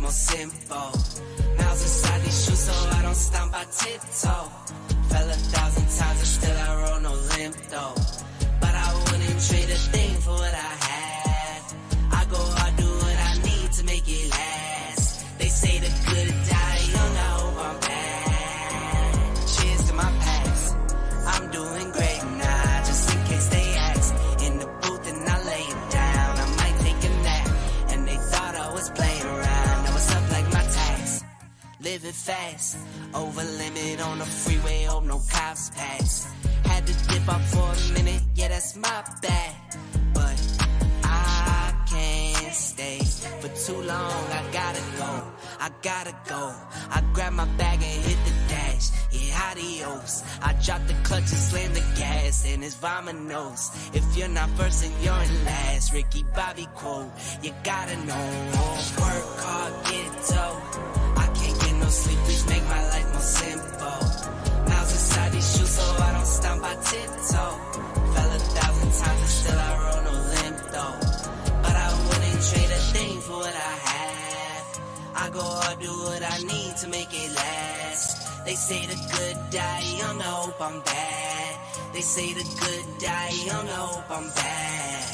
more simple. Miles inside these shoes so I don't stomp, I tiptoe. Fell 1,000 times and still I roll no limp though. But I wouldn't trade a thing for what I had. I go hard, do what I need to make it last. They say the good die young, I hope I'm bad. Cheers to my past, I'm doing great now, just in case they ask. In the booth and I lay it down, I might take a nap. And they thought I was playing around, now it's up like my tax. Living fast, over limit on the freeway, hope no cops pass. Had to dip out for a minute, yeah that's my bad. But I can't stay for too long, I gotta go. I grab my bag and hit the dash, yeah adios. I drop the clutch and slam the gas, and it's vamonos. If you're not first and you're in last, Ricky Bobby quote, you gotta know. Work hard, get it dough. I can't get no sleep, please make my life more simple. Miles inside these shoes so I don't stomp, I tiptoe. Fell 1,000 times and still I roll no limp though. But I wouldn't trade a thing for what I have. I go hard, do what I need to make it last. They say the good die young, I hope I'm bad. They say the good die young, I hope I'm bad.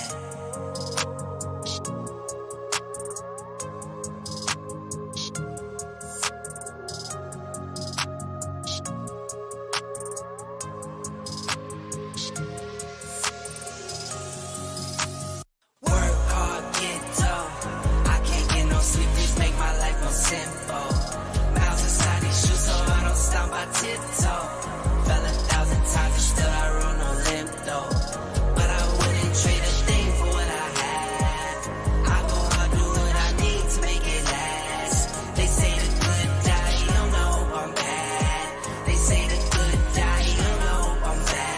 Simple. Miles inside these shoes so I don't stomp, I tiptoe. Fell 1,000 times and still I roll no limp though. But I wouldn't trade a thing for what I have. I go hard, do what I need to make it last. They say the good die young, I hope I'm bad. They say the good die young, I hope I'm bad.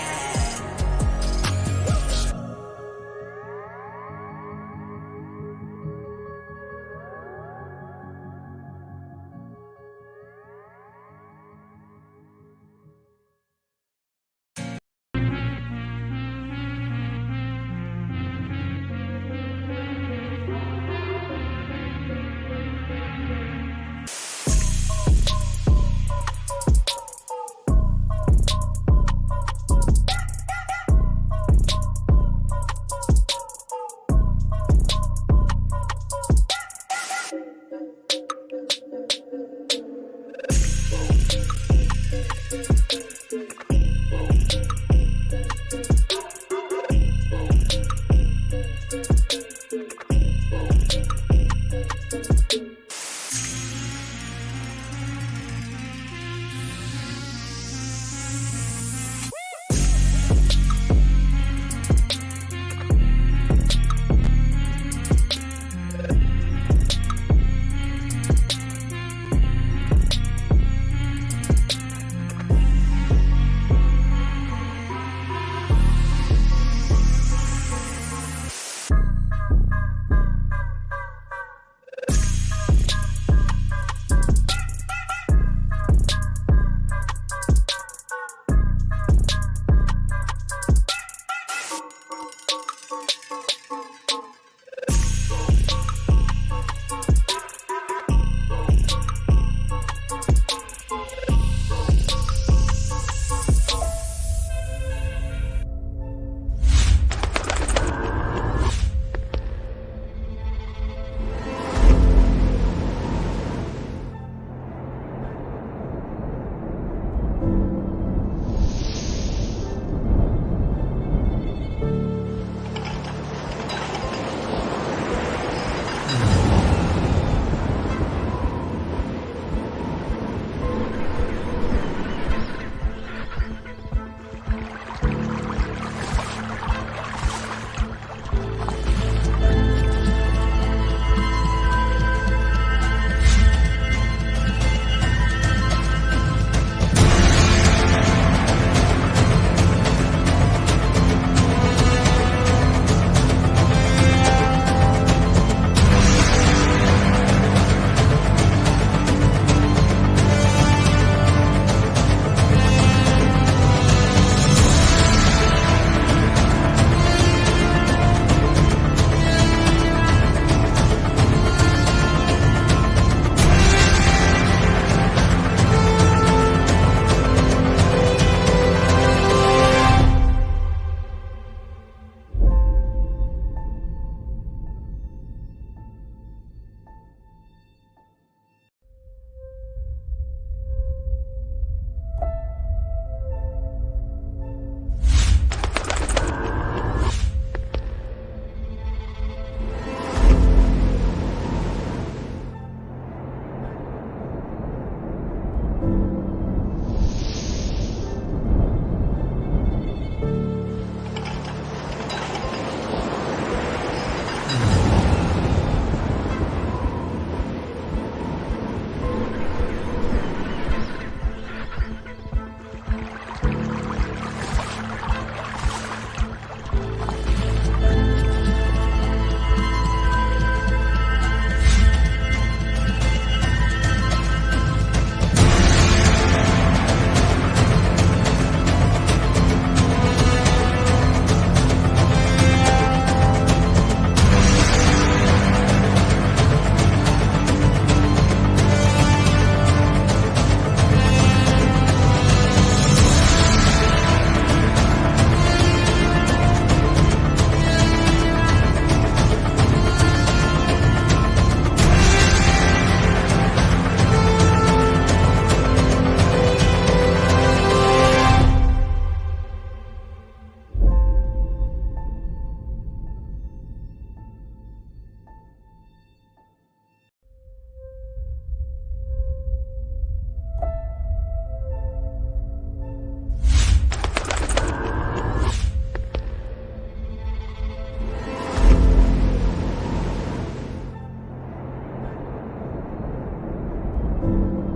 you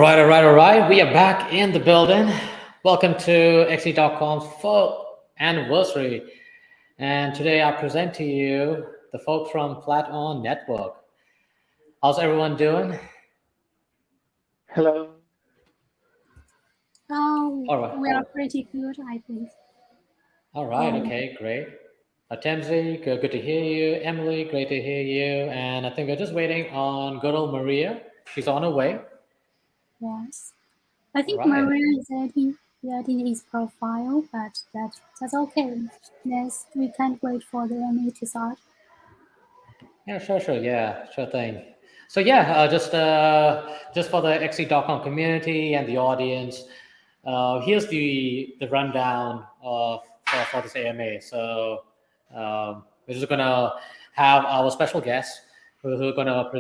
All right. We are back in the building. Welcome to XE.com's 4th anniversary. And today I present to you the folk from PlatOn Network. How's everyone doing? Hello. Oh, All right. we are pretty good, I think. All right. Um, Okay, great. Temzi, good to hear you. Emily, great to hear you. And I think we're just waiting on good old Maria. She's on her way. yes. I All think right. Maria is editing his profile, but that's okay. Yes, we can't wait for the MA to start. Yeah, sure. Yeah, sure thing. So yeah, just for the XE.com community and the audience, here's the rundown of for this AMA. So we're just gonna have our special guests who are gonna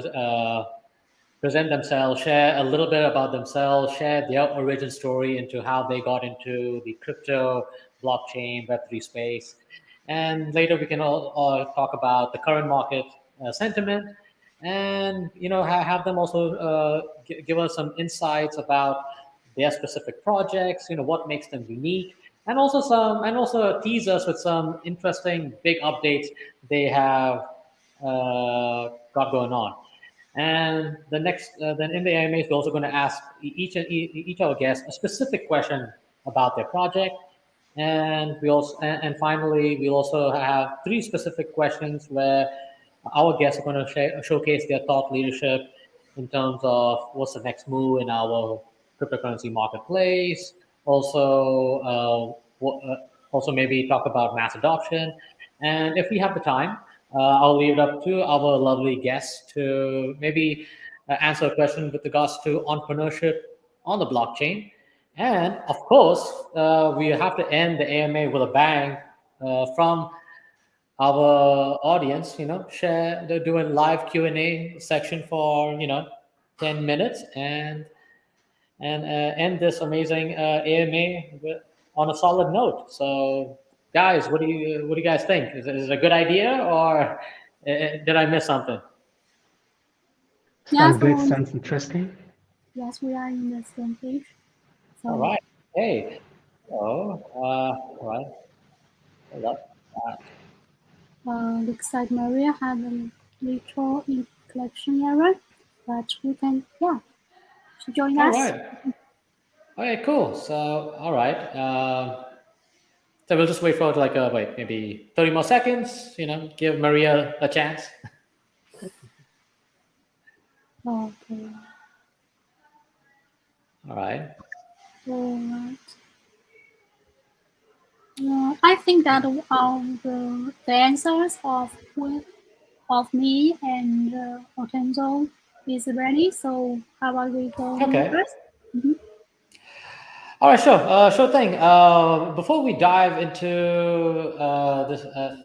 present themselves, share a little bit about themselves, share their origin story into how they got into the crypto, blockchain, Web3 space. And later we can all talk about the current market sentiment and, have them also give us some insights about their specific projects, what makes them unique, and also tease us with some interesting big updates they have got going on. And then in the AMAs, we're also going to ask each of our guests a specific question about their project, and finally we'll also have three specific questions where our guests are going to showcase their thought leadership in terms of what's the next move in our cryptocurrency marketplace. Also maybe talk about mass adoption, and if we have the time, I'll leave it up to our lovely guests to maybe answer a question with regards to entrepreneurship on the blockchain. And of course, we have to end the AMA with a bang from our audience. They're doing live Q&A section for 10 minutes and end this amazing AMA on a solid note. So, guys, what do you guys think? Is it a good idea, or did I miss something? Yes, Sounds great. Sounds interesting. yes, we are in the same page. All So, right. Hey. So, all right. Hold up. looks like Maria had a little in collection error, but we can, yeah, she join All us. right. Okay. Cool. So, all right. So we'll just wait for like maybe 30 more seconds. Give Maria a chance. Okay, All right. all right. I think that the answers of me and Otenzo is ready. So how about we go Okay. first? Mhm. All right, sure thing. Before we dive into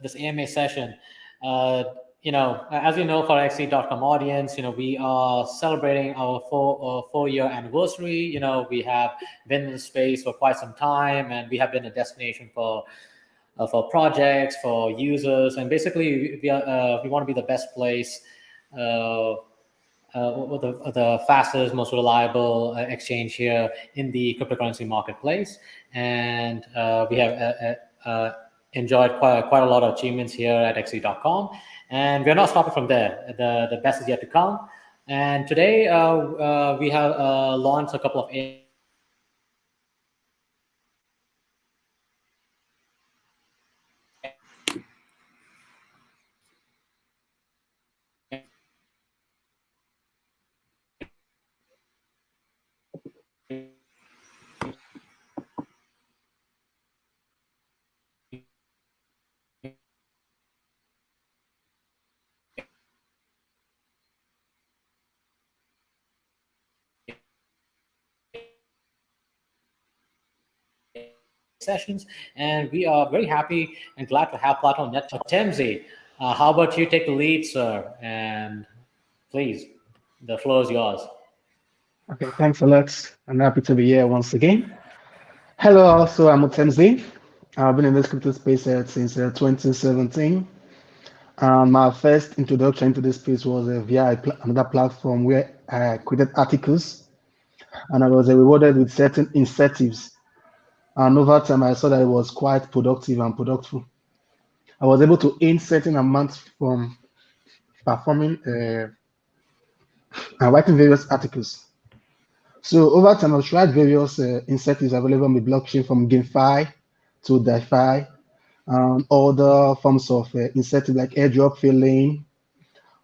this AMA session, as you know, for XC.com audience, we are celebrating our 4-year anniversary. We have been in the space for quite some time, and we have been a destination for projects, for users, and basically we want to be the best place. The fastest, most reliable exchange here in the cryptocurrency marketplace, and we have enjoyed quite a lot of achievements here at xe.com, and we're not stopping from there. The best is yet to come, and today we have launched a couple of sessions, and we are very happy and glad to have PlatOn Network. Temzi, how about you take the lead, sir? And please, the floor is yours. Okay, thanks a lot. I'm happy to be here once again. Hello, also, I'm Otemzi. I've been in this crypto space since 2017. My first introduction into this space was via another platform where I created articles and I was rewarded with certain incentives. And over time, I saw that it was quite productive and productive. I was able to earn certain amounts from performing and writing various articles. So over time, I've tried various incentives available on the blockchain, from GameFi to DeFi, and other forms of incentive like airdrop filling.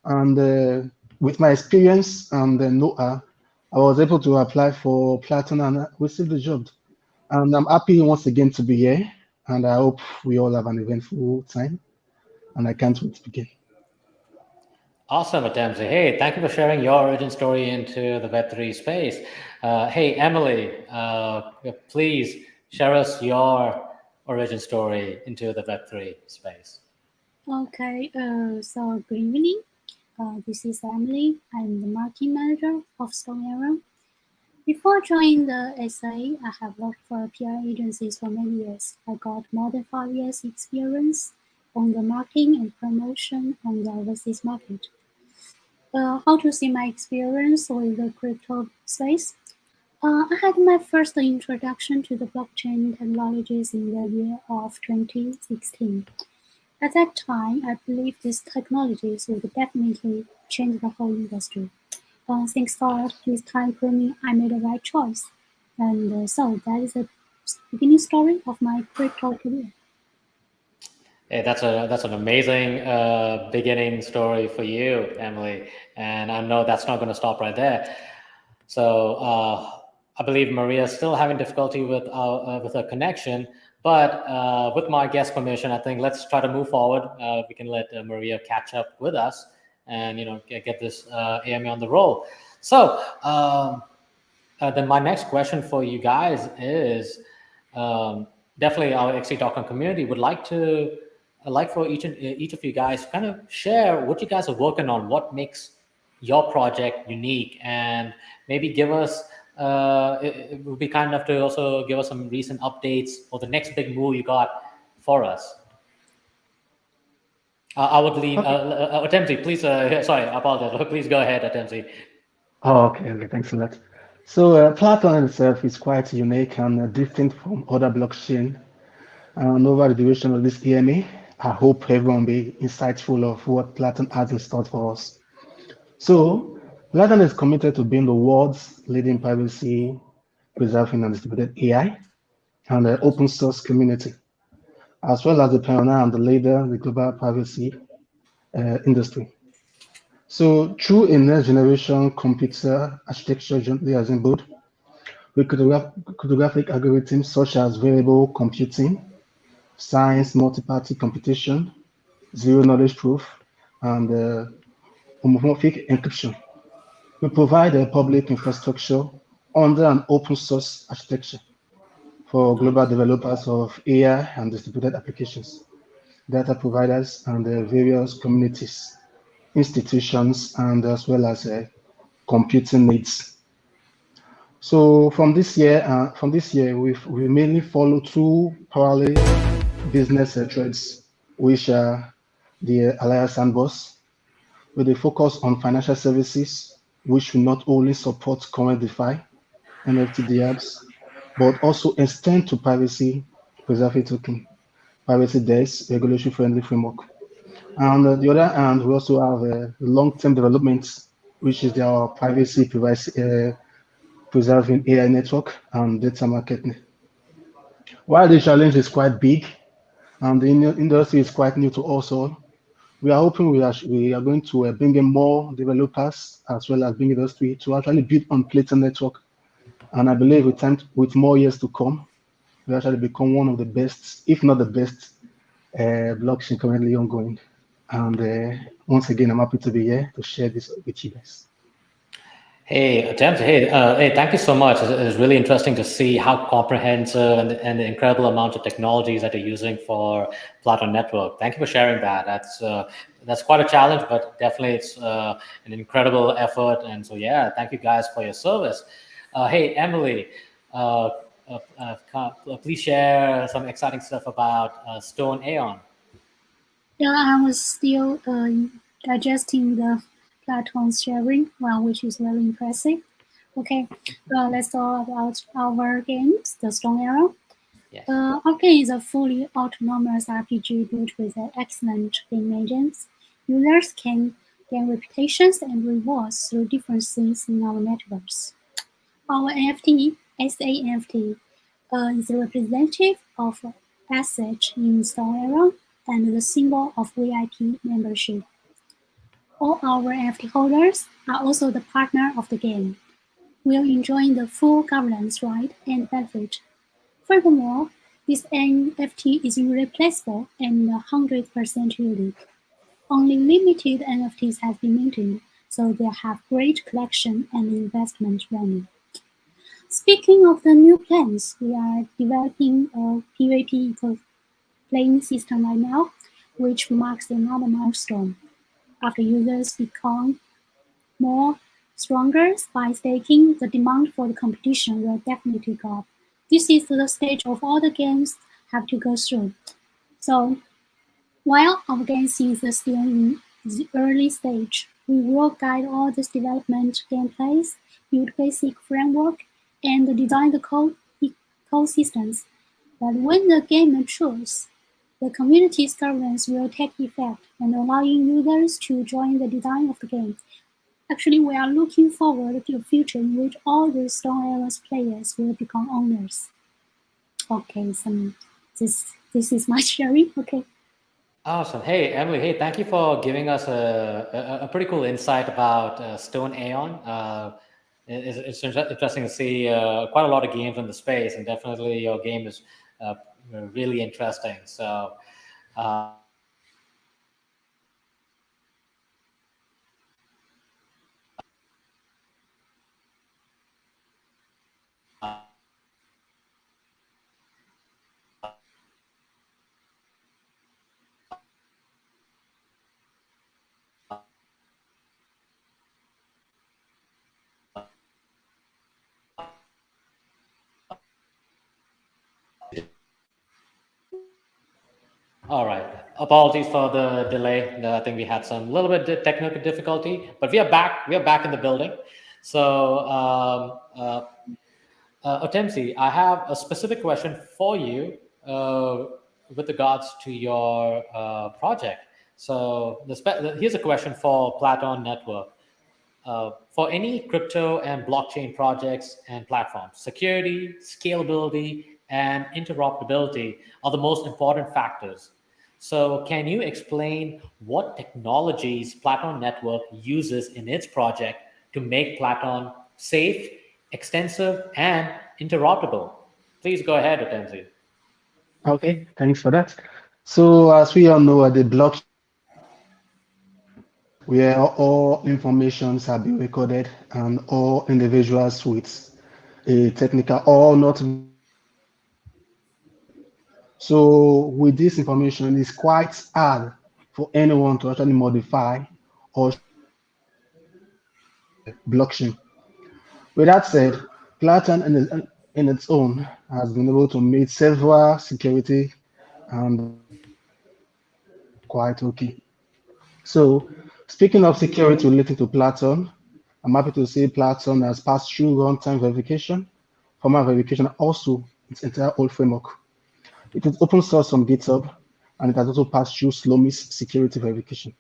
And with my experience and know-how, I was able to apply for PlatOn and receive the job. And I'm happy once again to be here. And I hope we all have an eventful time. And I can't wait to begin. Awesome, Atemzi. Hey, thank you for sharing your origin story into the Web3 space. Hey, Emily, please share us your origin story into the Web3 space. Okay, so good evening. This is Emily. I'm the marketing manager of StoneAeon. Before joining the SA, I have worked for PR agencies for many years. I got more than 5 years experience on the marketing and promotion on the overseas market. How to see my experience with the crypto space? I had my first introduction to the blockchain technologies in the year of 2016. At that time, I believed these technologies would definitely change the whole industry. Thanks for this time framing, I made the right choice. And so that is the beginning story of my crypto career. Hey, that's an amazing beginning story for you, Emily, and I know that's not going to stop right there. So I believe Maria's still having difficulty with her connection, but with my guest permission, I think let's try to move forward. We can let Maria catch up with us, and get this AMA on the roll. So then my next question for you guys is definitely our XT.com community would like for each of you guys to kind of share what you guys are working on, what makes your project unique, and maybe give us it would be kind enough to also give us some recent updates or the next big move you got for us. I would leave Atemzi, please. Sorry, I apologize. Please go ahead, Atemzi. Oh, okay, thanks a lot. So PlatOn itself is quite unique and different from other blockchain. And over the duration of this EMA, I hope everyone will be insightful of what PlatOn has in store for us. So PlatOn is committed to being the world's leading privacy preserving and distributed AI and the open source community, as well as the pioneer and the leader in the global privacy industry. So through a next generation computer architecture jointly assembled with cryptographic algorithms such as variable computing, science multi-party computation, zero knowledge proof, and homomorphic encryption. We provide a public infrastructure under an open source architecture for global developers of AI and distributed applications, data providers, and various communities, institutions, and as well as computing needs. So from this year, we mainly follow two parallel business threads, which are the Alliance Sandbox, with a focus on financial services, which will not only support current DeFi, NFT apps, but also extend to privacy, preserving token, privacy desks, regulatory-friendly framework. And on the other hand, we also have long-term developments, which is our privacy, preserving AI network and data marketing. While the challenge is quite big and the industry is quite new to us all, we are hoping we are going to bring in more developers as well as bring industry to actually build on PlatOn network. And I believe with more years to come, we actually become one of the best, if not the best, blockchain currently ongoing. And once again, I'm happy to be here to share this with you guys. Hey, James. Hey, thank you so much. It's really interesting to see how comprehensive and the incredible amount of technologies that you're using for PlatOn Network. Thank you for sharing that. That's quite a challenge, but definitely it's an incredible effort. And so, yeah, thank you guys for your service. Hey, Emily, please share some exciting stuff about StoneAeon. Yeah, I was still digesting the PlatOn's sharing, which is very impressive. Okay, let's talk about our games, the StoneAeon. Yes. Our game is a fully autonomous RPG built with excellent game engines. Users can gain reputations and rewards through different things in our metaverse. Our NFT, SANFT, is representative of asset in StoneAeon and the symbol of VIP membership. All our NFT holders are also the partner of the game, will enjoy the full governance right and benefit. Furthermore, this NFT is irreplaceable and 100% unique. Only limited NFTs have been minted, so they have great collection and investment value. Speaking of the new plans, we are developing a PvP playing system right now, which marks another milestone. After users become more stronger by staking, the demand for the competition will definitely go up. This is the stage of all the games have to go through. So while our game is still in the early stage, we will guide all this development gameplays, build basic framework, and design the ecosystems. But when the game matures, the community's governance will take effect and allowing users to join the design of the game. Actually, we are looking forward to a future in which all the StoneAeon players will become owners. Okay, this is my sharing. Okay. Awesome. Hey, Emily. Hey, thank you for giving us a pretty cool insight about StoneAeon. It's interesting to see quite a lot of games in the space, and definitely your game is really interesting. So. All right. Apologies for the delay. I think we had some little bit of technical difficulty, but we are back. We are back in the building. So, Otemsi, I have a specific question for you with regards to your project. So, here's a question for PlatOn Network. For any crypto and blockchain projects and platforms, security, scalability, and interoperability are the most important factors. So, can you explain what technologies PlatOn Network uses in its project to make PlatOn safe, extensive, and interoperable? Please go ahead, Otemsi. Okay, thanks for that. So as we all know, at the blockchain, where all informations have been recorded and all individuals with a technical or not. So with this information, it's quite hard for anyone to actually modify or blockchain. With that said, PlatOn in its own has been able to meet several security and quite okay. So speaking of security related to PlatOn, I'm happy to say PlatOn has passed through runtime verification, formal verification, and also its entire old framework. It is open source on GitHub, and it has also passed through Slomis security verification.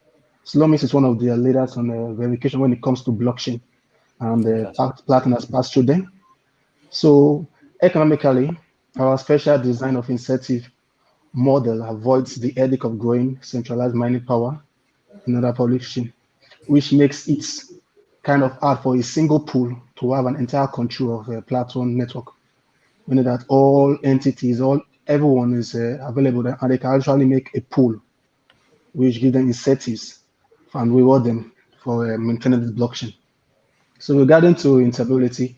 Slomis is one of the leaders on verification when it comes to blockchain, and PlatOn has passed through them. So economically, our special design of incentive model avoids the headache of growing centralized mining power in other public chain, which makes it kind of hard for a single pool to have an entire control of a PlatOn network. Meaning that all entities, everyone is available and they can actually make a pool, which give them incentives and reward them for maintaining this blockchain. So regarding to instability,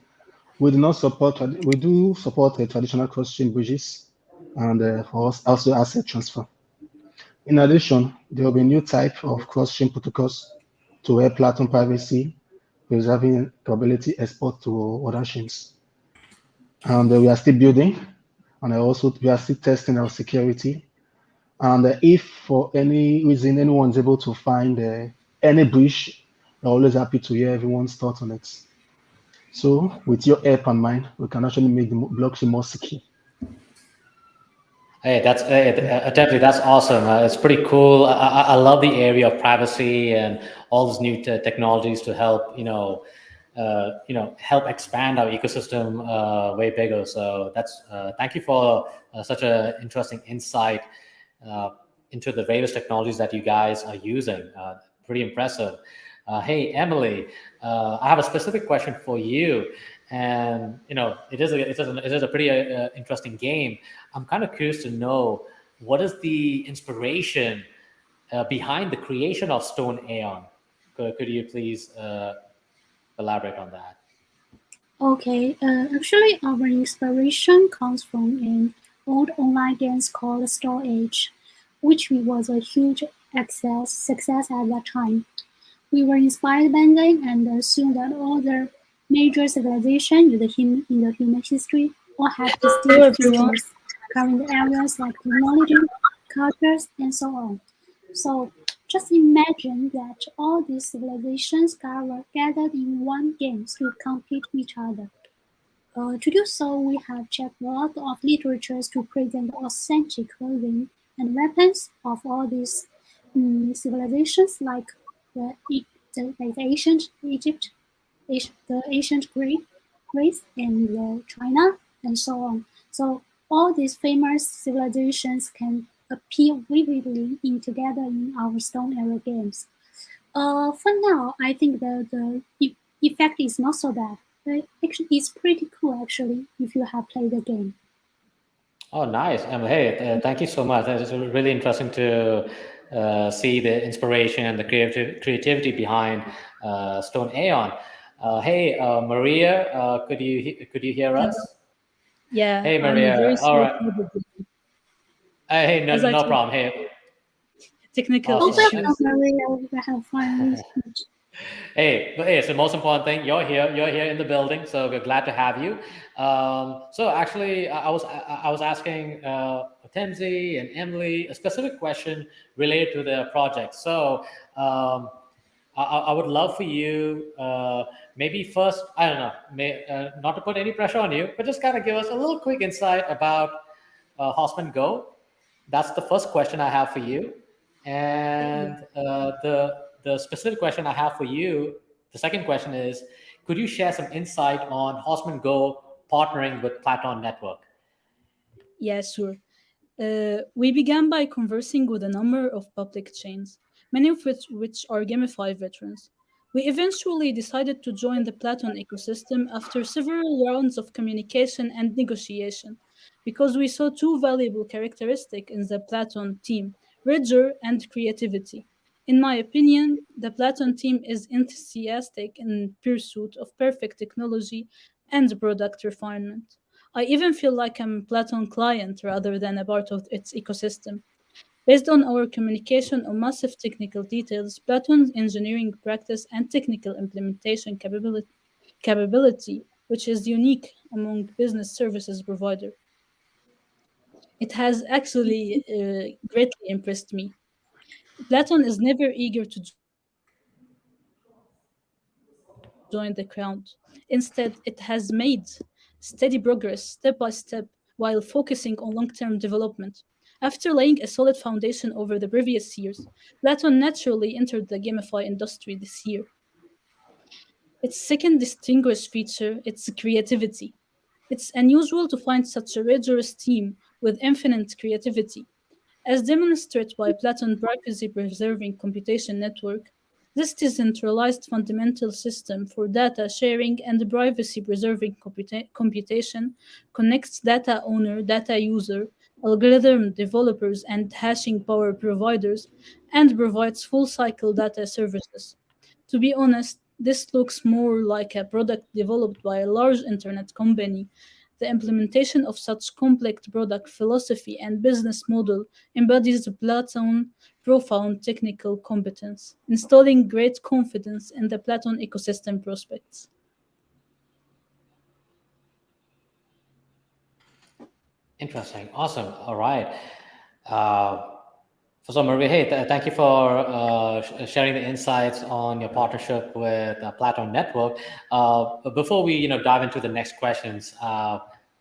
we do support traditional cross-chain bridges and for us also asset transfer. In addition, there will be a new type of cross-chain protocols to help PlatOn privacy, preserving capability export to other chains. And we are still building, and we are still testing our security. And if for any reason anyone's able to find any breach, we're always happy to hear everyone's thoughts on it. So with your help and mine, we can actually make the blockchain more secure. Hey, definitely that's awesome. It's pretty cool. I love the area of privacy and all these new technologies to help help expand our ecosystem way bigger. So that's thank you for such an interesting insight uh, into the various technologies that you guys are using. Pretty impressive. Hey, Emily, I have a specific question for you, and it is a pretty interesting game. I'm kind of curious to know what is the inspiration behind the creation of StoneAeon. Could you please elaborate on that? Okay, actually, our inspiration comes from an old online game called StoneAge, which was a huge success at that time. We were inspired by them and assumed that all the major civilizations in the human history all had Hello, distinct everyone. features, covering areas like technology, cultures, and so on. So just imagine that all these civilizations are gathered in one game to compete each other. To do so, we have checked a lot of literatures to present the authentic clothing and weapons of all these civilizations, like the, E- the ancient Egypt, the ancient Greece, and China, and so on. So all these famous civilizations can appear vividly in together in our Stone Era games. For now, I think the effect is not so bad. Actually, it's pretty cool actually if you have played the game. Oh, nice. Hey, thank you so much. It's really interesting to see the inspiration and the creativity behind Stone Aeon. Hey, Maria, could you hear Hello. us? Yeah, Hey, I'm very Maria. All sorry right. for the Hey, as I no told problem. Hey, technical No awesome. problem, issues. Maria. We have fun with it. Hey, it's the most important thing. You're here in the building, so we're glad to have you. So actually, I was asking Tenzi and Emily a specific question related to their project. So I would love for you, maybe first, I don't know, not to put any pressure on you, but just kind of give us a little quick insight about Horseman Go. That's the first question I have for you. And the specific question I have for you, the second question is, could you share some insight on Horseman Go partnering with PlatOn Network? Yeah, sure. We began by conversing with a number of public chains, many of which are gamified veterans. We eventually decided to join the PlatOn ecosystem after several rounds of communication and negotiation, because we saw two valuable characteristics in the PlatOn team: rigor and creativity. In my opinion, the PlatOn team is enthusiastic in pursuit of perfect technology and product refinement. I even feel like I'm a Platon client rather than a part of its ecosystem. Based on our communication on massive technical details, Platon's engineering practice and technical implementation capability, which is unique among business services provider, it has actually greatly impressed me. Platon is never eager to join the crowd. Instead, it has made steady progress step by step while focusing on long-term development. After laying a solid foundation over the previous years, Platon naturally entered the Gamify industry this year. Its second distinguished feature is creativity. It's unusual to find such a rigorous team with infinite creativity. As demonstrated by Platon privacy preserving computation network, this decentralized fundamental system for data sharing and privacy preserving computation connects data owner, data user, algorithm developers, and hashing power providers and provides full cycle data services. To be honest, this looks more like a product developed by a large internet company. The implementation of such complex product philosophy and business model embodies Platon's profound technical competence, installing great confidence in the Platon ecosystem prospects. Interesting. Awesome. All right. Uh, So Maria, hey, thank you for sharing the insights on your partnership with PlatOn Network. Before we dive into the next questions,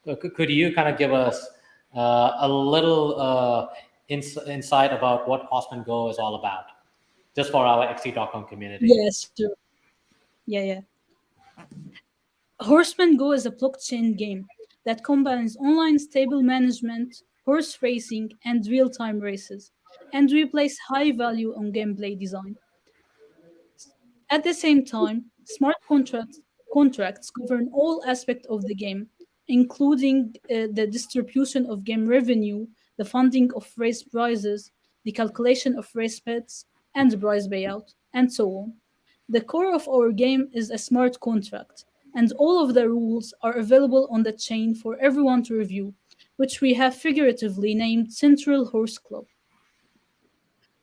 could you kind of give us a little insight about what Horseman Go is all about, just for our XT.com community? Yes, sure. Yeah. Horseman Go is a blockchain game that combines online stable management, horse racing, and real time races, and we place high value on gameplay design. At the same time, contracts govern all aspects of the game, including the distribution of game revenue, the funding of race prizes, the calculation of race bets, and the prize payout, and so on. The core of our game is a smart contract, and all of the rules are available on the chain for everyone to review, which we have figuratively named Central Horse Club.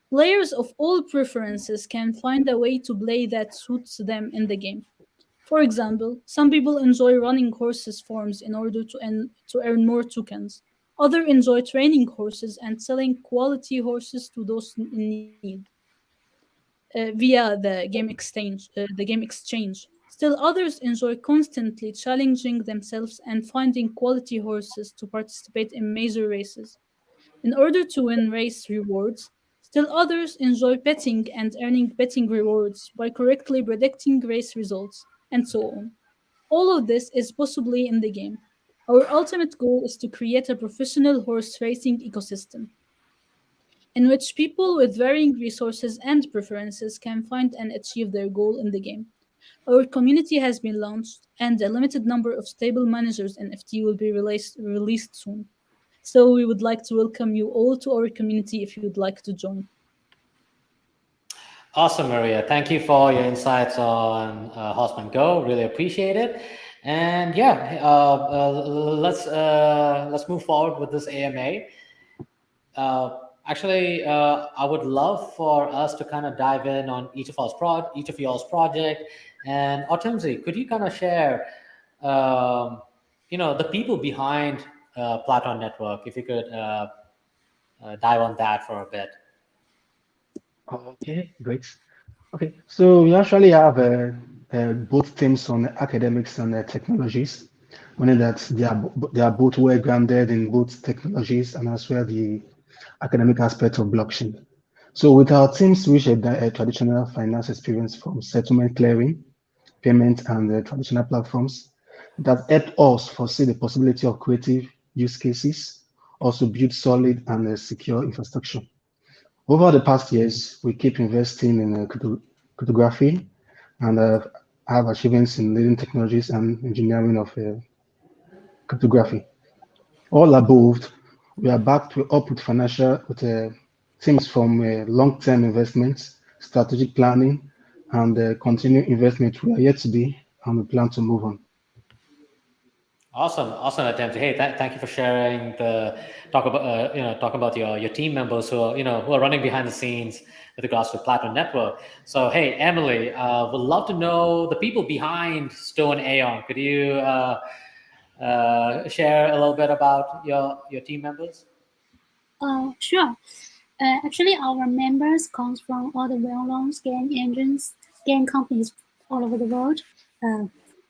Players of all preferences can find a way to play that suits them in the game. For example, some people enjoy running horses farms in order to earn more tokens. Others enjoy training horses and selling quality horses to those in need via the game exchange. Still others enjoy constantly challenging themselves and finding quality horses to participate in major races. In order to win race rewards, still others enjoy betting and earning betting rewards by correctly predicting race results, and so on. All of this is possibly in the game. Our ultimate goal is to create a professional horse racing ecosystem in which people with varying resources and preferences can find and achieve their goal in the game. Our community has been launched, and a limited number of stable managers NFT will be released soon. So we would like to welcome you all to our community if you'd like to join. Awesome, Maria. Thank you for your insights on Horseman Go. Really appreciate it. And yeah, let's move forward with this AMA. Actually, I would love for us to kind of dive in on each of y'all's project. And Otemzi, could you kind of share, the people behind PlatOn Network, if you could dive on that for a bit. Okay, great. Okay, so we actually have both teams on academics and technologies, meaning that they are both well grounded in both technologies and as well the academic aspect of blockchain. So with our teams, which have a traditional finance experience from settlement clearing, payment, and traditional platforms, that helped us foresee the possibility of creative use cases, also build solid and secure infrastructure. Over the past years, we keep investing in cryptography and have achievements in leading technologies and engineering of cryptography. All above, we are backed up with things from long-term investments, strategic planning, and continued investment. We are yet to be, and we plan to move on. Awesome attempt. Hey, thank you for sharing talk about your team members who are running behind the scenes with regards to PlatOn Network. So hey, Emily, would love to know the people behind StoneAeon. Could you share a little bit about your team members? Sure. Actually, our members comes from all the well-known game companies all over the world.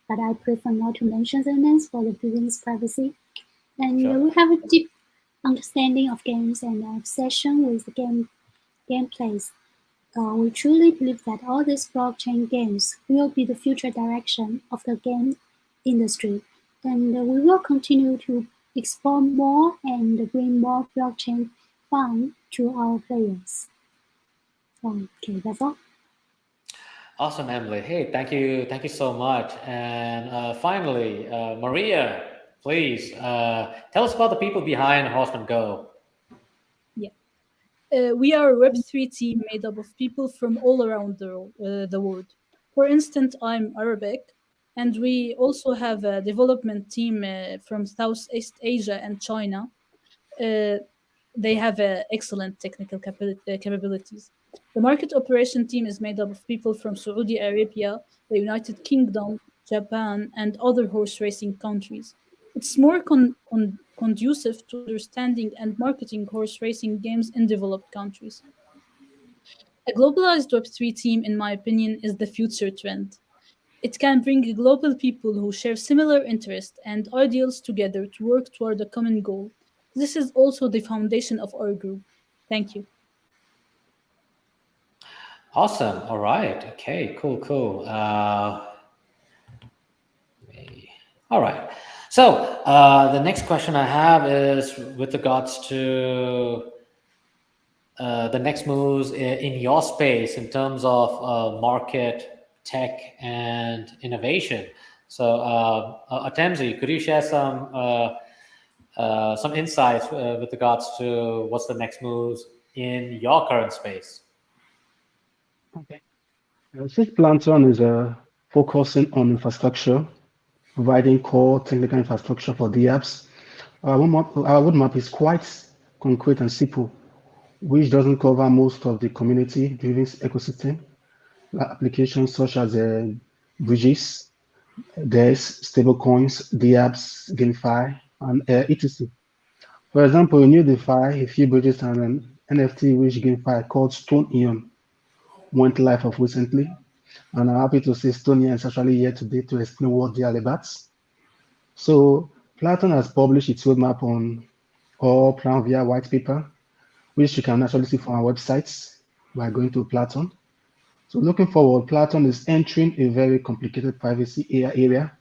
But I prefer not to mention their names for the business privacy. And Sure. We have a deep understanding of games and obsession with the gameplays. We truly believe that all these blockchain games will be the future direction of the game industry, and we will continue to explore more and bring more blockchain fun to our players. Okay, that's all. Awesome, Emily. Hey, thank you so much. And finally, Maria, please tell us about the people behind Horseman Go. Yeah. We are a Web3 team made up of people from all around the world. For instance, I'm Arabic, and we also have a development team from Southeast Asia and China. They have excellent technical capabilities. The market operation team is made up of people from Saudi Arabia, the United Kingdom, Japan, and other horse racing countries. It's more conducive to understanding and marketing horse racing games in developed countries. A globalized Web3 team, in my opinion, is the future trend. It can bring global people who share similar interests and ideals together to work toward a common goal. This is also the foundation of our group. Thank you. Awesome. All right. Okay. Cool. All right. So the next question I have is with regards to the next moves in your space in terms of market, tech, and innovation. So, Atemzi, could you share some insights with regards to what's the next moves in your current space? Okay. Since PlatOn is focusing on infrastructure, providing core technical infrastructure for the apps, our roadmap is quite concrete and simple, which doesn't cover most of the community-driven ecosystem, applications such as bridges, DES, stablecoins, dApps, GameFi, and etc. For example, in new DeFi, a few bridges and an NFT which GameFi called StoneAeon went live of recently, and I'm happy to say StoneAeon is actually here today to explain what they are about. So PlatOn has published its roadmap on all plan via white paper, which you can actually see from our websites by going to PlatOn. So looking forward, PlatOn is entering a very complicated privacy area,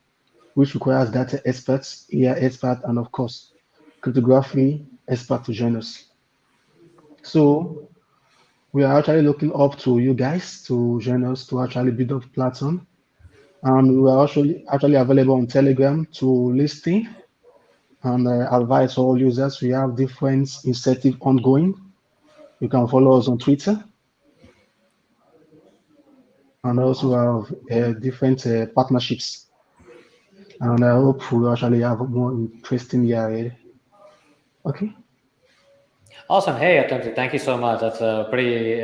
which requires data experts, AI experts, and of course, cryptography experts to join us. So we are actually looking up to you guys to join us to actually build up PlatOn. And we are actually available on Telegram to listen and advise all users. We have different initiatives ongoing. You can follow us on Twitter. And also have different partnerships. And I hope we actually have more interesting year ahead. Okay. Awesome. Hey, Atemzi, thank you so much. That's pretty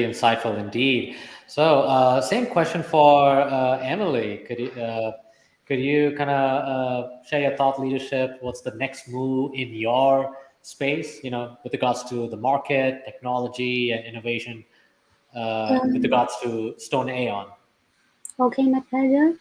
insightful indeed. So, same question for Emily. Could you kind of share your thought leadership? What's the next move in your space? You know, with regards to the market, technology, and innovation. With regards to StoneAeon. Okay, my pleasure.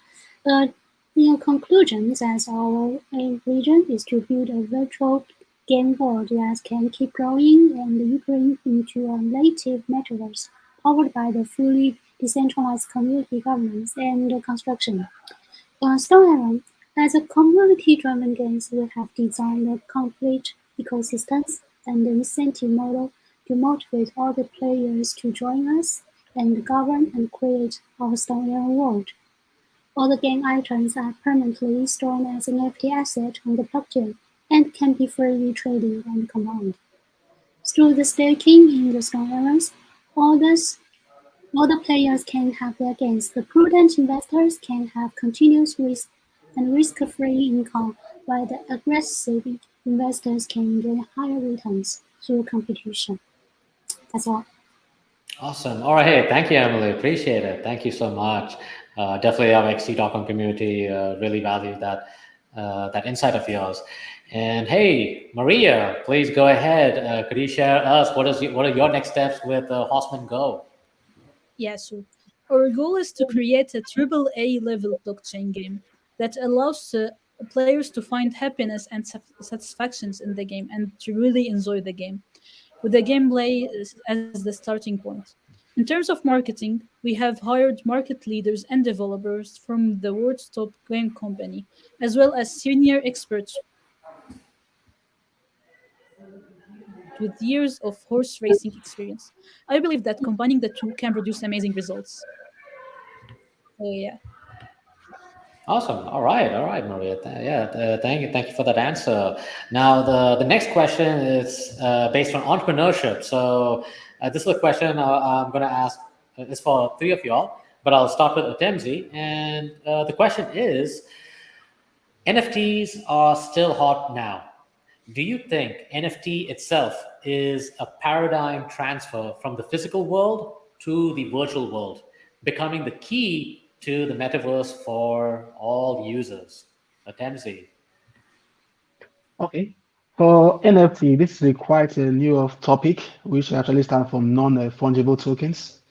In conclusion, as our vision is to build a virtual game world that can keep growing and growing into a native metaverse powered by the fully decentralized community governance and construction. StoneAeon, as a community-driven games, we have designed a complete ecosystems and incentive model to motivate all the players to join us and govern and create our StoneAeon world. All the game items are permanently stored as an NFT asset on the blockchain and can be freely traded and combined. Through the staking in the StoneAeons, all the players can have their gains. The prudent investors can have continuous risk and risk-free income, while the aggressive investors can enjoy higher returns through competition. That's all. Awesome. All right. Hey, thank you, Emily. Appreciate it. Thank you so much. Definitely our XT.com community really values that insight of yours. And hey, Maria, please go ahead. Could you share us what are your next steps with Horseman Go? Yeah, sure. Our goal is to create a AAA level blockchain game that allows players to find happiness and satisfactions in the game and to really enjoy the game, with the gameplay as the starting point. In terms of marketing, we have hired market leaders and developers from the world's top game company, as well as senior experts with years of horse racing experience. I believe that combining the two can produce amazing results. So yeah. Awesome. All right, Maria. Thank you for that answer. Now, the next question is based on entrepreneurship. So, this is a question I'm going to ask. It's for three of y'all, but I'll start with Atemzi. And the question is: NFTs are still hot now. Do you think NFT itself is a paradigm transfer from the physical world to the virtual world, becoming the key to the metaverse for all users? Atemzi. Okay. For NFT, this is a quite a new of topic, which actually stands for non-fungible tokens.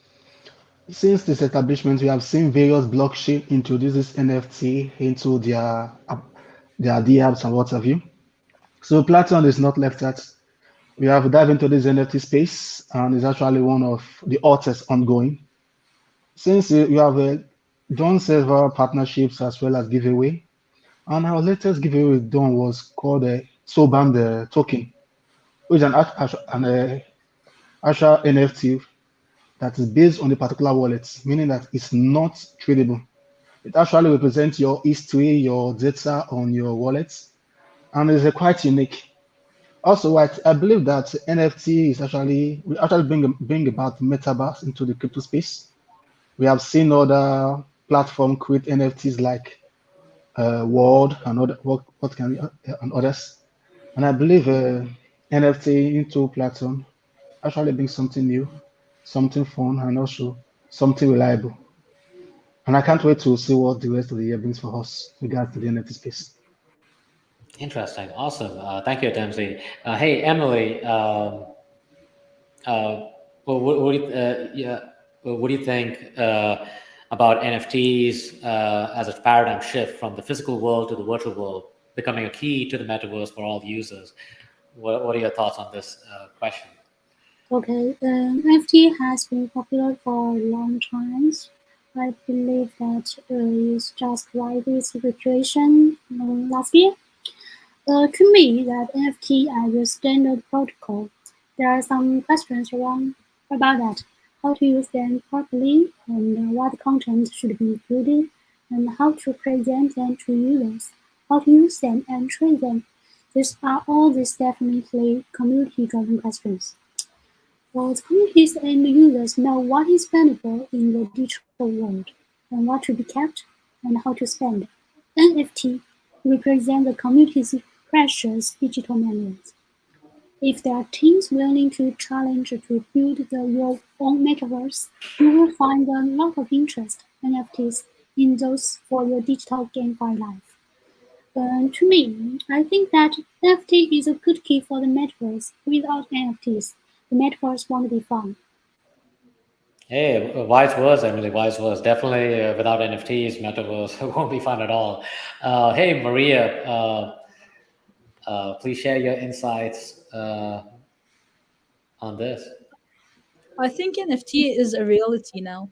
Since this establishment, we have seen various blockchain introduce this NFT into their DApps and what have you. So PlatOn is not left out. We have dived into this NFT space and is actually one of the hottest ongoing. Since you have done several partnerships as well as giveaway, and our latest giveaway we've done was called Sobam the token, which is an actual NFT that is based on a particular wallet, meaning that it's not tradable. It actually represents your history, your data on your wallet, and it's quite unique. Also, I believe that NFT is actually will actually bring about metaverse into the crypto space. We have seen other platform create NFTs like World and other what can we, and others. And I believe NFT into platform actually brings something new, something fun, and also something reliable. And I can't wait to see what the rest of the year brings for us regards to the NFT space. Interesting. Awesome. Thank you, Dempsey. Hey, Emily. What do you, yeah, what do you think about NFTs as a paradigm shift from the physical world to the virtual world, becoming a key to the metaverse for all users? What are your thoughts on this question? Okay, NFT has been popular for a long time. I believe that it's just like this situation last year. To me, that NFT as a standard protocol, there are some questions around about that. How to use them properly, and what content should be included, and how to present them to users, how to use them and trade them. These definitely community-driven questions. Both communities and users know what is valuable in the digital world, and what to be kept, and how to spend. NFT represent the community's precious digital memories. If there are teams willing to challenge to build your own metaverse, you will find a lot of interest NFTs in those for your digital GameFi life. To me, I think that NFT is a good key for the metaverse. Without NFTs, the metaverse won't be fun. Hey, wise words, Emily. Wise words. Definitely, without NFTs, metaverse won't be fun at all. Hey, Maria. Please share your insights on this. I think NFT is a reality now.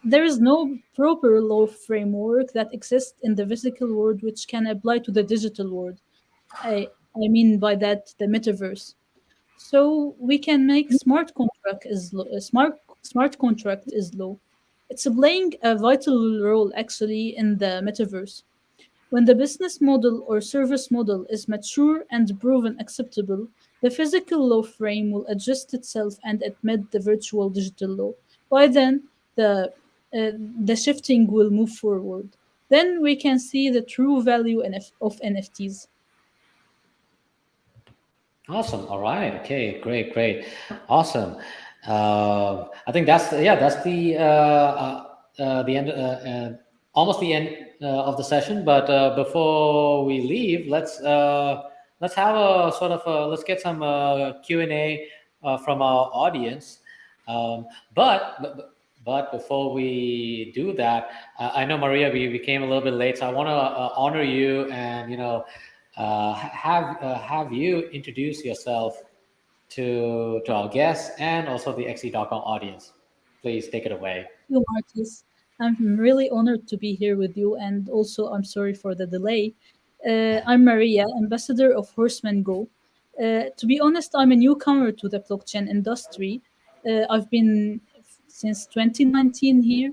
There is no proper law framework that exists in the physical world which can apply to the digital world. I mean by that the metaverse. So we can make smart contract is law. It's playing a vital role actually in the metaverse. When the business model or service model is mature and proven acceptable, the physical law frame will adjust itself and admit the virtual digital law. By then, the shifting will move forward. Then we can see the true value of NFTs. Awesome. All right. Okay. Great. Great. Awesome. I think that's the end, almost the end of the session. But before we leave, let's have a sort of let's get some Q&A from our audience. Um, but, but but before we do that, I know Maria, we came a little bit late, so I want to honor you and have you introduce yourself to our guests and also the XE.com audience. Please take it away. You, Marcus. I'm really honored to be here with you, and also I'm sorry for the delay. I'm Maria, ambassador of Horseman Go. To be honest, I'm a newcomer to the blockchain industry. I've been since 2019 here.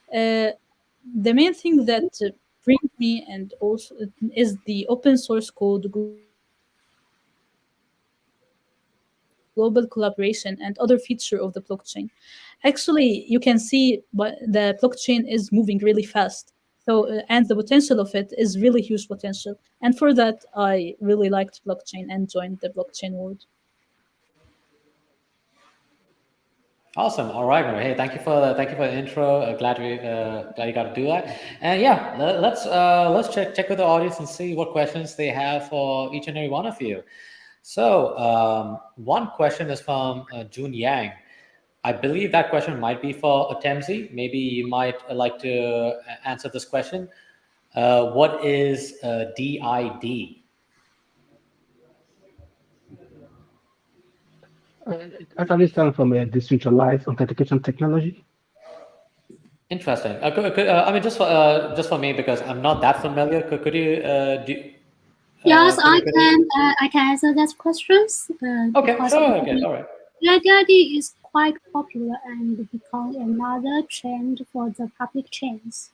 Uh, the main thing that brings me and also is the open source code, global collaboration, and other feature of the blockchain. Actually, you can see the blockchain is moving really fast. And the potential of it is really huge potential. And for that, I really liked blockchain and joined the blockchain world. Awesome. All right, Maria. Hey, thank you for the intro. Glad you got to do that. And yeah, let's check with the audience and see what questions they have for each and every one of you. So one question is from June Yang. I believe that question might be for Atemzi. Maybe you might like to answer this question. What is DID? It actually stands from a decentralized authentication technology. Interesting. I mean, just for me because I'm not that familiar. Could you do? Yes, Could you? I can answer that questions Okay, because sure. Okay, all right. DID is quite popular and become another trend for the public chains.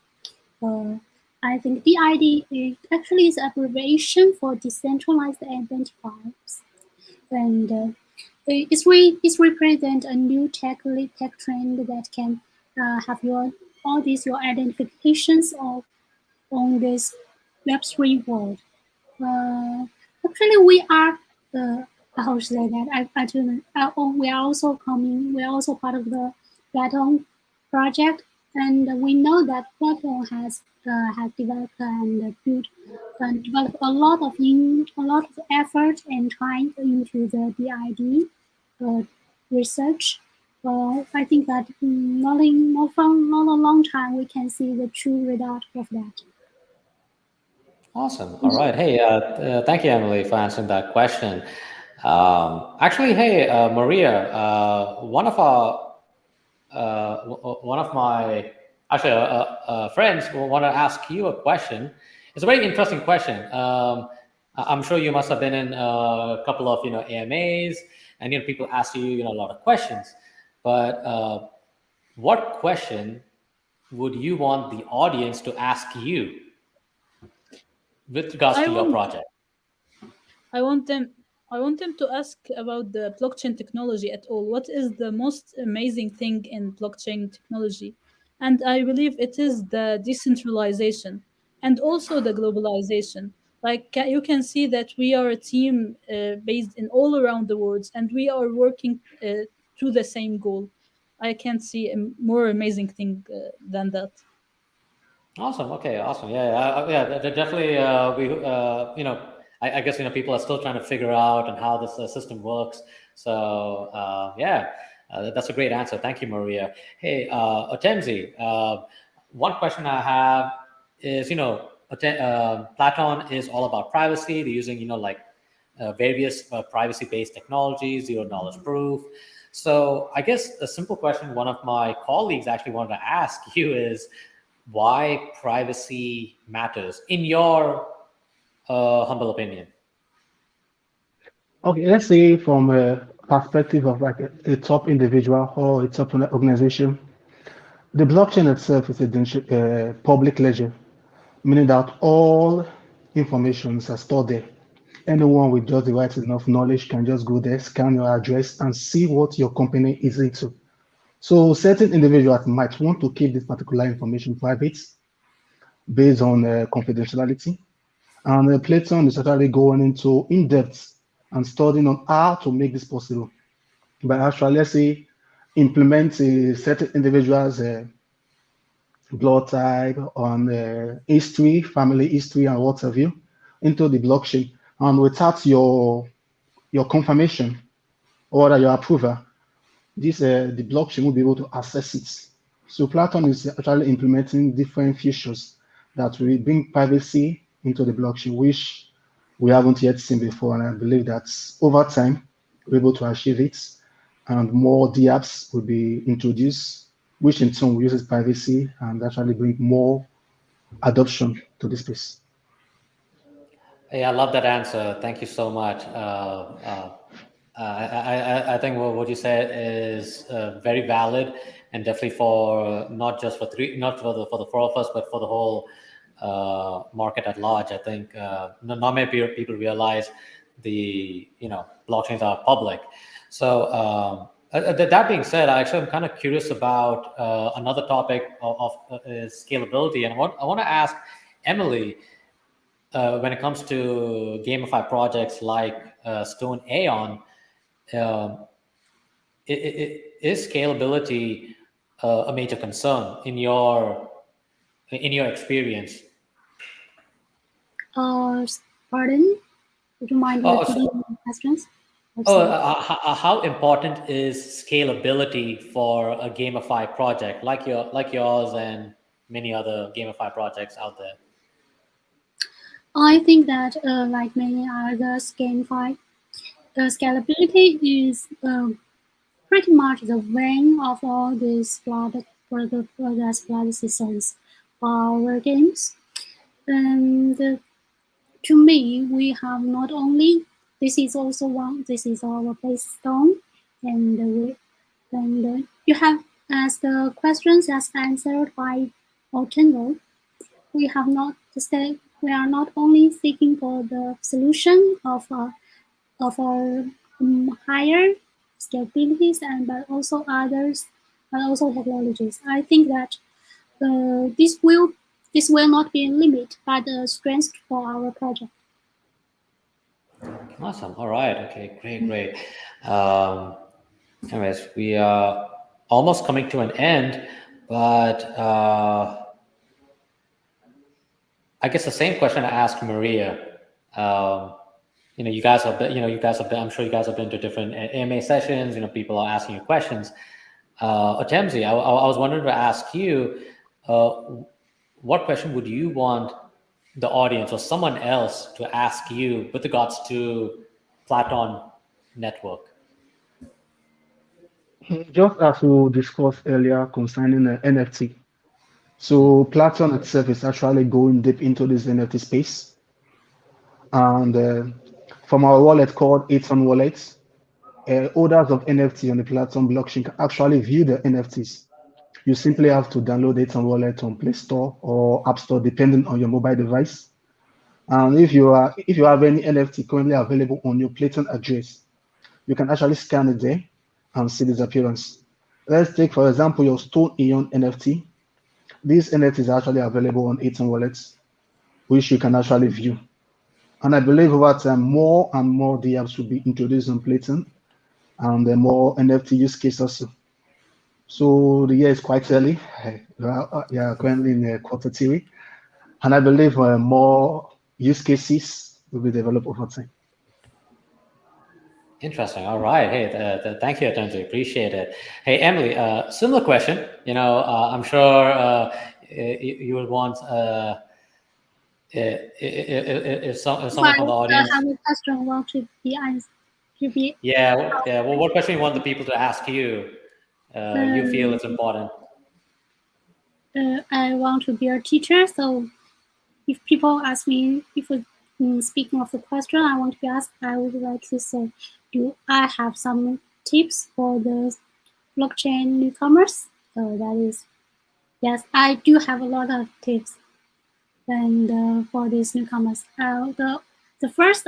Uh, I think DID actually is abbreviation for decentralized identifiers, and it's represent a new tech trend that can have your identifications of on this Web3 world. Uh, Actually, we are how should I say that? I don't know. We are also coming. We are also part of the PlatOn project, and we know that PlatOn has developed and built and developed a lot of effort and time into the DID research. I think that not a long time we can see the true result of that. Awesome. All right. Hey, thank you, Emily, for answering that question. Actually, hey, Maria, one of my actually friends will want to ask you a question. It's a very interesting question. I'm sure you must have been in a couple of AMAs, and people ask you a lot of questions. But what question would you want the audience to ask you with regards I to your want project? I want them I want them to ask about the blockchain technology at all. What is the most amazing thing in blockchain technology? And I believe it is the decentralization and also the globalization. Like you can see that we are a team based in all around the world, and we are working to the same goal. I can't see a more amazing thing than that. Awesome. Okay. Awesome. Yeah. Definitely. I guess people are still trying to figure out and how this system works. So yeah, that's a great answer. Thank you, Maria. Hey, Otemzi, one question I have is, PlatOn is all about privacy. They're using, like various privacy-based technologies, $0 proof. So I guess a simple question one of my colleagues actually wanted to ask you is why privacy matters in your humble opinion. Okay, let's say from a perspective of like a top individual or a top organization, the blockchain itself is a public ledger, meaning that all informations are stored there. Anyone with just the right enough knowledge can just go there, scan your address, and see what your company is into. So certain individuals might want to keep this particular information private based on confidentiality. And PlatOn is actually going into in-depth and studying on how to make this possible. By actually, let's say, implement a certain individual's blood type on history, family history, and what have you into the blockchain. And without your confirmation or your approval, this the blockchain will be able to access it. So PlatOn is actually implementing different features that will bring privacy into the blockchain, which we haven't yet seen before. And I believe that over time, we're able to achieve it, and more DApps will be introduced, which in turn uses privacy and actually bring more adoption to this space. Hey, I love that answer. Thank you so much. I think what you said is very valid, and definitely for not just for not for the four of us, but for the whole market at large. I think not many people realize the blockchains are public. So that being said, I'm kind of curious about another topic of scalability, and I want to ask Emily. When it comes to gamify projects like StoneAeon, is scalability a major concern in your experience? Pardon? Would you mind repeating the questions? How important is scalability for a GameFi project like yours and many other GameFi projects out there? I think that like many other GameFi, scalability is pretty much the vein of all these product systems for our games. And to me, we have not only this is also one. This is our base stone, and you have as the questions as answered by Otendo. We have not to say we are not only seeking for the solution of our higher scalabilities but also others, but also technologies. I think that this will not be a limit, but a strength for our project. Awesome. All right. Okay. Great. Anyways, we are almost coming to an end, but I guess the same question I asked Maria. You guys have been. I'm sure you guys have been to different AMA sessions. People are asking you questions. Otemzi, I was wondering to ask you, what question would you want the audience or someone else to ask you with regards to PlatOn network? Just as we discussed earlier concerning NFT. So PlatOn itself is actually going deep into this NFT space. And from our wallet called PlatOn Wallet, holders of NFT on the PlatOn blockchain can actually view the NFTs. You simply have to download PlatOn Wallet on Play Store or App Store, depending on your mobile device. And if you have any NFT currently available on your PlatOn address, you can actually scan it there and see this appearance. Let's take, for example, your StoneAeon NFT. These NFTs are actually available on PlatOn Wallets, which you can actually view. And I believe over time, more and more DApps will be introduced on PlatOn, and more NFT use cases. So the year is quite early. Yeah, currently in quarter three, and I believe more use cases will be developed over time. Interesting. All right. Hey, thank you, Otemzi. Appreciate it. Hey, Emily, similar question. I'm sure you would want if someone from the audience. I have a question want to be answered. Yeah. Well, what question you want the people to ask you? You feel it's important. I want to be a teacher, so if people ask me, speaking of the question I want to be asked, I would like to say, do I have some tips for the blockchain newcomers? That is, yes, I do have a lot of tips. And for these newcomers, the first,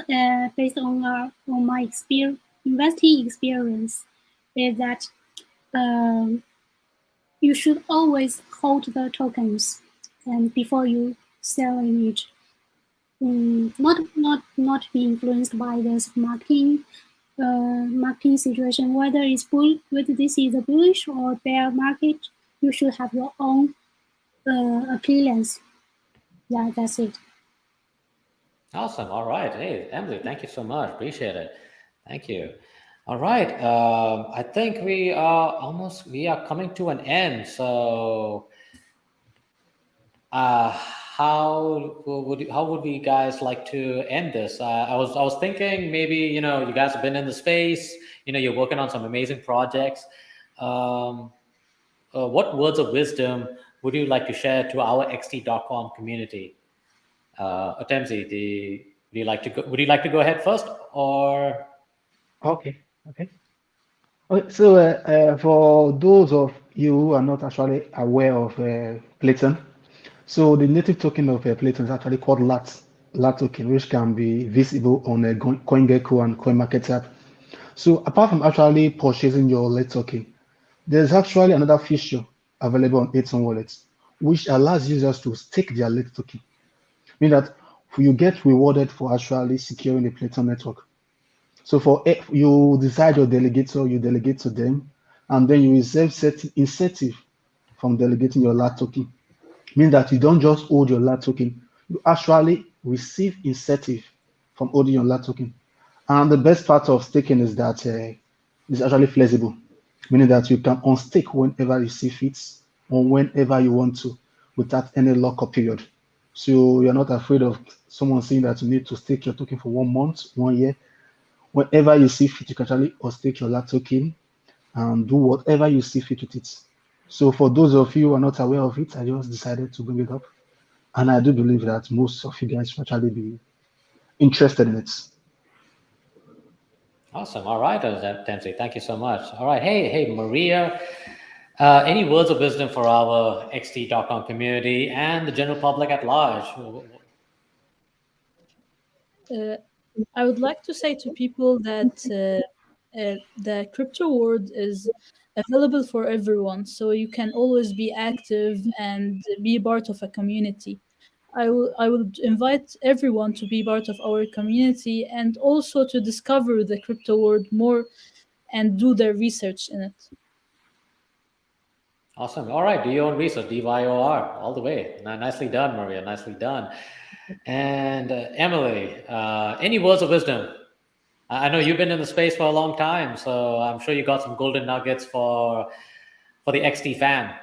based on my investing experience, is that you should always hold the tokens, and before you selling it, not be influenced by this marketing situation. Whether this is a bullish or bear market, you should have your own opinions. Yeah, that's it. Awesome. All right. Hey, Emily, thank you so much. Appreciate it. Thank you. All right. I think we are coming to an end. So how would we guys like to end this? I was thinking maybe, you guys have been in the space, you're working on some amazing projects. What words of wisdom would you like to share to our XT.com community? Otemzi, would you like to go ahead first, or? Okay. So for those of you who are not actually aware of PlatOn, so the native token of PlatOn is actually called LAT token, which can be visible on CoinGecko and CoinMarketCap. So apart from actually purchasing your LAT token, there's actually another feature available on PlatOn wallets, which allows users to stake their LAT token. Meaning that you get rewarded for actually securing the PlatOn network. So if you decide your delegator, you delegate to them, and then you receive certain incentive from delegating your LAT token. Means that you don't just hold your LAT token, you actually receive incentive from holding your LAT token. And the best part of staking is that it's actually flexible, meaning that you can unstake whenever you see fit or whenever you want to without any lockup period. So you're not afraid of someone saying that you need to stake your token for 1 month, 1 year. Whenever you see fit, you can actually unstake your LAT token and do whatever you see fit with it. So for those of you who are not aware of it, I just decided to bring it up. And I do believe that most of you guys will actually be interested in it. Awesome. All right, Dempsey. Thank you so much. All right. Hey, Maria. Any words of wisdom for our XT.com community and the general public at large? I would like to say to people that the crypto world is available for everyone, so you can always be active and be part of a community. I would invite everyone to be part of our community and also to discover the crypto world more and do their research in it. Awesome. All right. Do your own research, DYOR, all the way. Nicely done, Maria. Nicely done. And Emily, any words of wisdom? I know you've been in the space for a long time, so I'm sure you got some golden nuggets for the XT fan.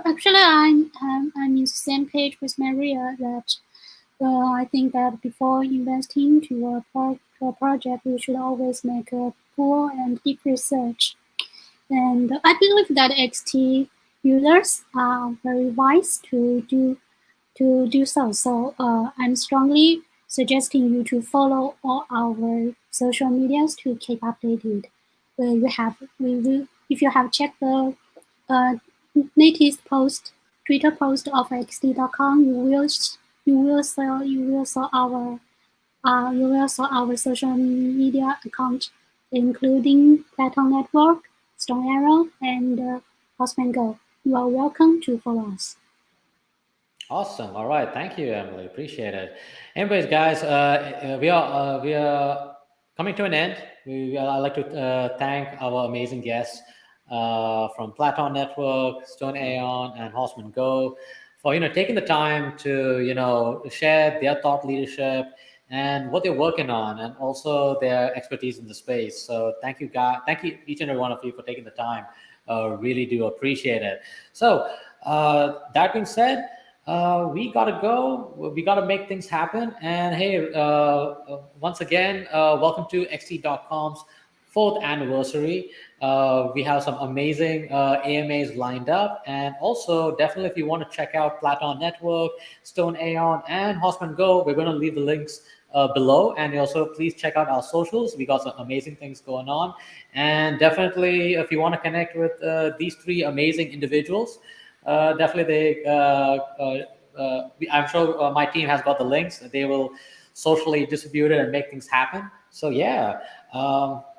Actually, I'm in the same page with Maria that I think that before investing to a project, we should always make a full and deep research. And I believe that XT users are very wise to do so. So I'm strongly suggesting you to follow all our social medias to keep updated. If you have checked the latest Twitter post of xt.com, you will saw our social media account, including PlatOn Network, StoneAeon, and Horseman Go. You are welcome to follow us. Awesome. All right. Thank you, Emily. Appreciate it. Anyways, guys, we are coming to an end. I'd like to thank our amazing guests from PlatOn Network, StoneAeon, and Horseman Go for taking the time to share their thought leadership and what they're working on, and also their expertise in the space. So thank you, guys. Thank you, each and every one of you, for taking the time. Really do appreciate it. So that being said, we gotta go. We gotta make things happen. And hey, once again, welcome to XT.com's 4th anniversary. We have some amazing AMAs lined up, and also definitely if you want to check out PlatOn Network, StoneAeon, and Horseman Go, we're going to leave the links below. And also please check out our socials. We got some amazing things going on, and definitely if you want to connect with these 3 amazing individuals, definitely I'm sure my team has got the links. They will socially distribute it and make things happen. So yeah,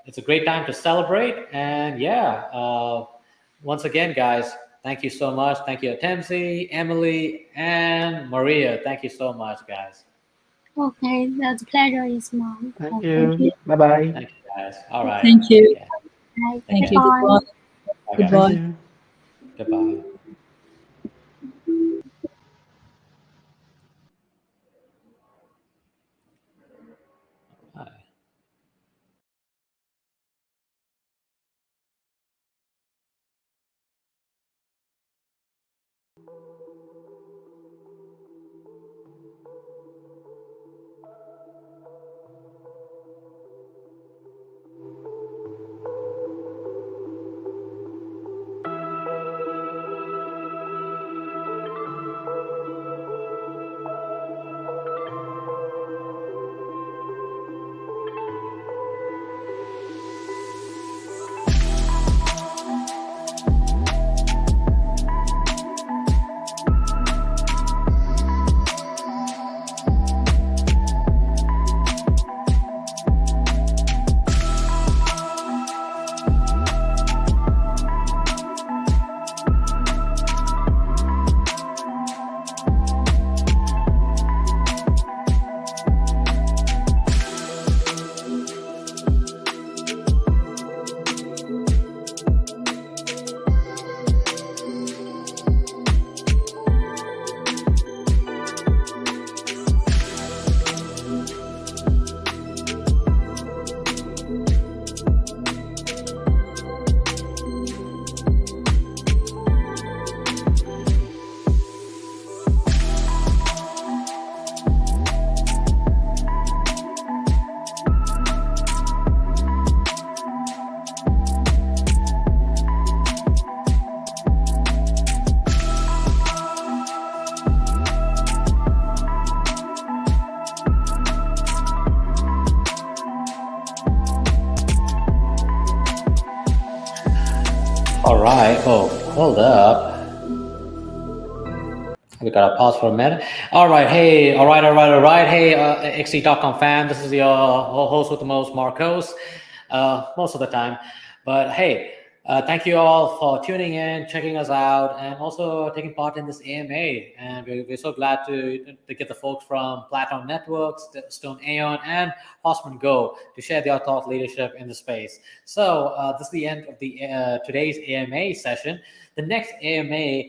it's a great time to celebrate. And yeah, once again, guys, thank you so much. Thank you, Temsi, Emily, and Maria. Thank you so much, guys. Okay, the pleasure is mine. Thank you. Bye-bye. Thank you, guys. All right. Thank you. Yeah. Bye. Thank you. Bye. Goodbye. Okay. Goodbye. Hi. All right. Oh, hold up. We gotta pause for a minute. All right. Hey. All right. Hey, XC.com fam. This is your host with the most, Marcos. Most of the time, but hey, thank you all for tuning in, checking us out, and also taking part in this AMA. And we're so glad to get the folks from PlatOn Networks, StoneAeon, and Horseman Go to share their thought leadership in the space. So this is the end of the today's AMA session. The next AMA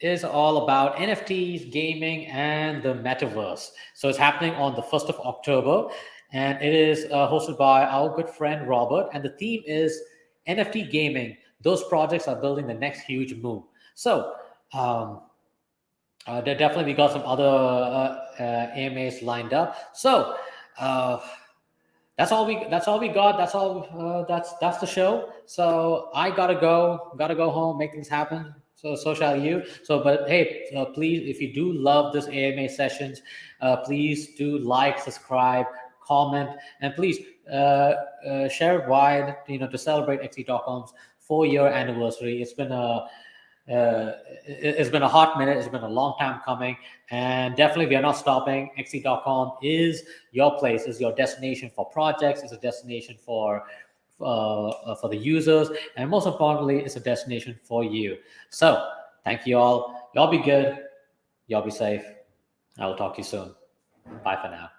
is all about NFTs, gaming, and the metaverse. So it's happening on the 1st of October, and it is hosted by our good friend Robert, and the theme is NFT gaming. Those projects are building the next huge move. So there definitely we got some other AMAs lined up. So that's all we got. That's the show. So I gotta go home, make things happen. So shall you. So, but hey, please, if you do love this AMA sessions, please do like, subscribe, comment, and please share it wide. To celebrate XE.com's 4-year anniversary. It's been a hot minute. It's been a long time coming, and definitely we are not stopping. XE.com is your place, is your destination for projects, is a destination for the users, and most importantly, it's a destination for you. So thank you all. Y'all be good. Y'all be safe. I will talk to you soon. Bye for now.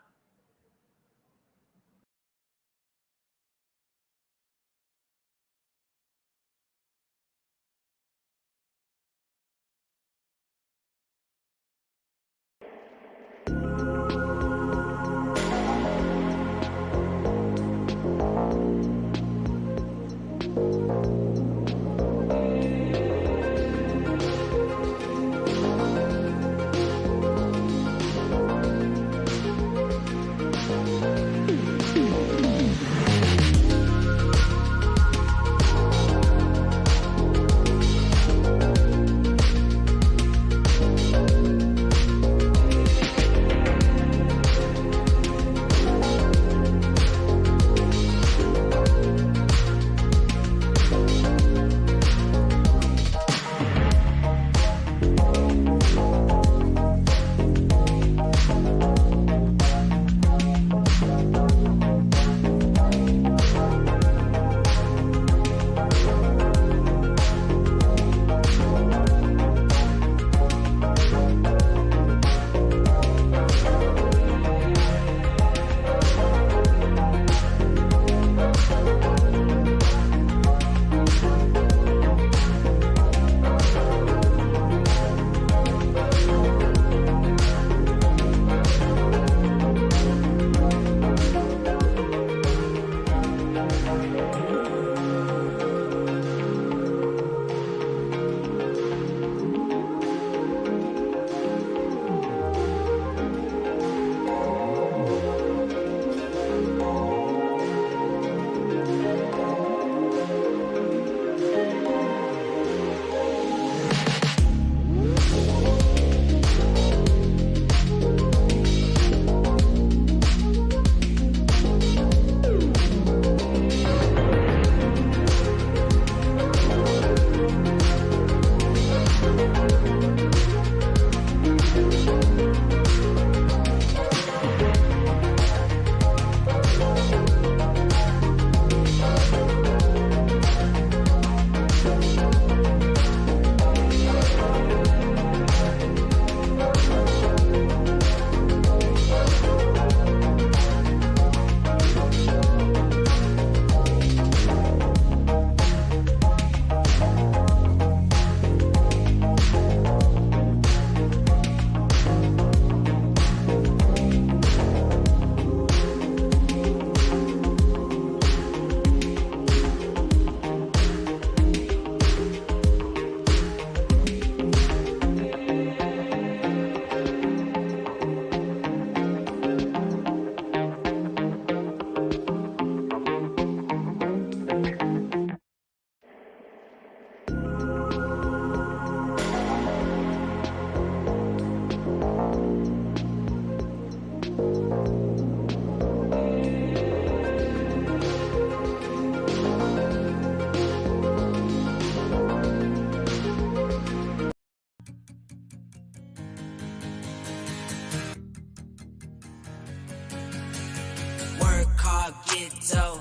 hard, get dough.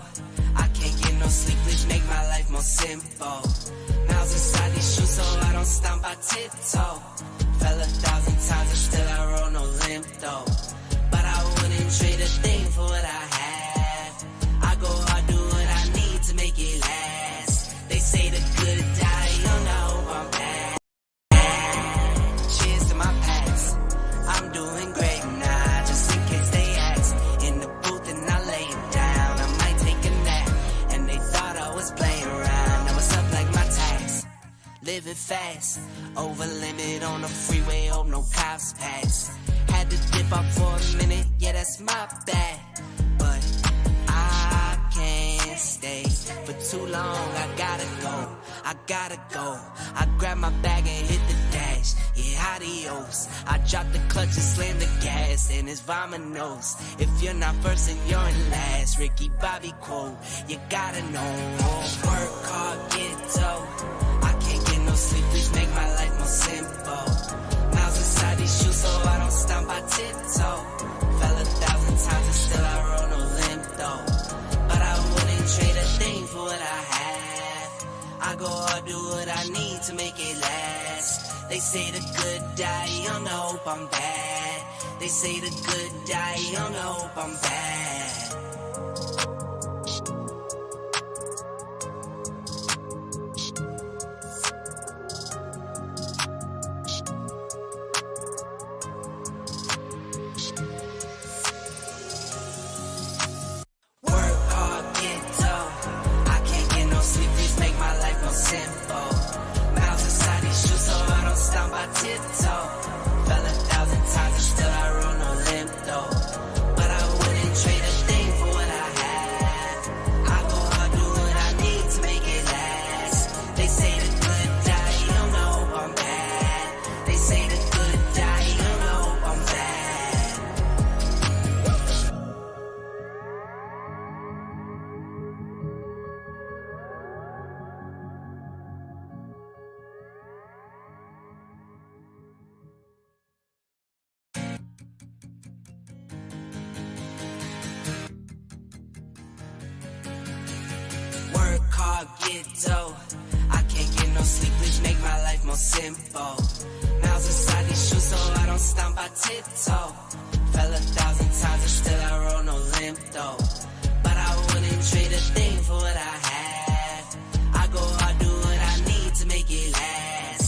I can't get no sleep, please make my life more simple. Miles inside these shoes, so I don't stomp, I tiptoe. Fell 1,000 times and still I roll no limp though. But I wouldn't trade a thing for what I have. I go hard, do what I need to make it last. They say the good die young, I hope I'm bad. Cheers to my past, I'm doing great now, just in case they ask. In the booth and I lay it down, I might take a nap. And they thought I was playing around, now it's up like my tax. Living fast, over limit on the freeway, hope no cops pass. Had to dip up for a minute, yeah that's my bad. But I can't stay for too long, I gotta go. I grab my bag and hit the dash, yeah adios. I drop the clutch and slam the gas, and it's vamonos. If you're not first and you're in last, Ricky Bobby quote, you gotta know. Work hard, get dough. I can't get no sleep, please make my life more simple. Miles inside these shoes, so I don't stomp, I tiptoe. Fell 1,000 times and still I roll no limp though. But I wouldn't trade a thing for what I have. I go hard, do what I need to make it last. They say the good die young, I hope I'm bad. They say the good die young, I hope I'm bad. Work hard, get dough. I can't get no sleep, please make my life more simple. Miles inside these shoes, so I don't stomp, I tiptoe. Fell 1,000 times and still I roll no limp though. But I wouldn't trade a thing for what I have. I go hard, do what I need to make it last. They say the good die young, I hope I'm bad. They say the good die young, I hope I'm bad. Work hard, get dough. I can't get no sleep, please make my life more simple. Miles inside these shoes, so I don't stomp, I tiptoe. Fell 1,000 times and still I roll no limp though.